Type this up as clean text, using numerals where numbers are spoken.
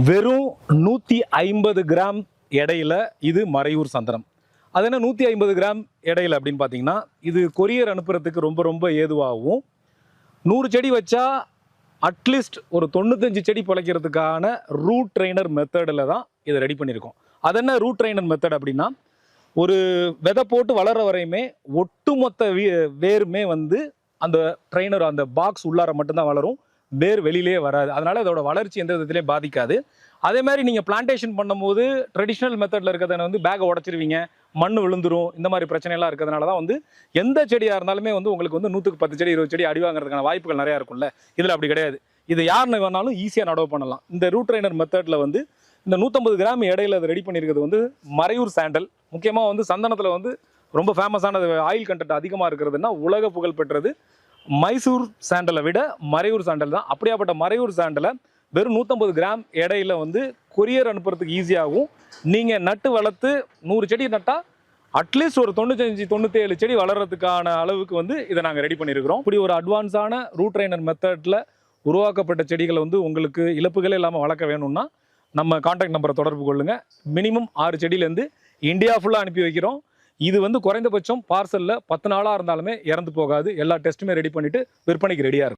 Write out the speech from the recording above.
வெறும் 150 கிராம் எடையில் இது மறையூர் சந்தனம். அது என்ன 150 கிராம் எடையில் அப்படின்னு பார்த்தீங்கன்னா, இது கொரியர் அனுப்புறதுக்கு ரொம்ப ரொம்ப ஏதுவாகவும், 100 செடி வச்சா அட்லீஸ்ட் ஒரு 95 செடி பிழைக்கிறதுக்கான ரூட் ட்ரைனர் மெத்தடில் தான் இதை ரெடி பண்ணியிருக்கோம். அது என்ன ரூட் ட்ரைனர் மெத்தட் அப்படின்னா, ஒரு விதை போட்டு வளர வரையுமே ஒட்டுமொத்த வேருமே வந்து அந்த ட்ரைனர் அந்த பாக்ஸ் உள்ளார மட்டும்தான் வளரும், வேர் வெளியிலே வராது. அதனால அதோட வளர்ச்சி எந்த விதத்திலையும் பாதிக்காது. அதே மாதிரி நீங்கள் பிளான்டேஷன் பண்ணும்போது ட்ரெடிஷ்னல் மெத்தடில் இருக்கிறத வந்து பேக்கை உடச்சிருவீங்க, மண் விழுந்துரும், இந்த மாதிரி பிரச்சனைலாம் இருக்கிறதுனால தான் வந்து எந்த செடியாக இருந்தாலுமே வந்து உங்களுக்கு வந்து 100க்கு 10 செடி 20 செடி அடி வாங்குறதுக்கான வாய்ப்புகள் நிறையா இருக்கும்ல. இதில் அப்படி கிடையாது. இது யாருன்னு வேணாலும் ஈஸியாக நடவு பண்ணலாம். இந்த ரூட் ட்ரைனர் மெத்தடில் வந்து இந்த 150 கிராம் இடையில அதை ரெடி பண்ணியிருக்கிறது வந்து மறையூர் சாண்டல். முக்கியமாக வந்து சந்தனத்தில் வந்து ரொம்ப ஃபேமஸானது ஆயில் கண்டென்ட் அதிகமாக இருக்கிறதுனா உலக புகழ் பெற்றது மைசூர் சாண்டலை விட மறையூர் சாண்டல் தான். அப்படியாப்பட்ட மறையூர் சாண்டலை வெறும் 150 கிராம் எடையில் வந்து கொரியர் அனுப்புறதுக்கு ஈஸியாகவும், நீங்கள் நட்டு வளர்த்து 100 செடி நட்டால் அட்லீஸ்ட் ஒரு 95-97 செடி வளர்கிறதுக்கான அளவுக்கு வந்து இதை நாங்கள் ரெடி பண்ணியிருக்கிறோம். இப்படி ஒரு அட்வான்ஸான ரூட் ட்ரைனர் மெத்தடில் உருவாக்கப்பட்ட செடிகளை வந்து உங்களுக்கு இழப்புகளே இல்லாமல் வளர்க்க வேணும்னா நம்ம கான்டாக்ட் நம்பரை தொடர்பு கொள்ளுங்கள். மினிமம் 6 செடியிலேருந்து இந்தியா ஃபுல்லாக அனுப்பி வைக்கிறோம். இது வந்து குறைந்தபட்சம் பார்சலில் 10 நாளாக இருந்தாலுமே இறந்து போகாது. எல்லா டெஸ்ட்டுமே ரெடி பண்ணிவிட்டு விற்பனைக்கு ரெடியாக இருக்கும்.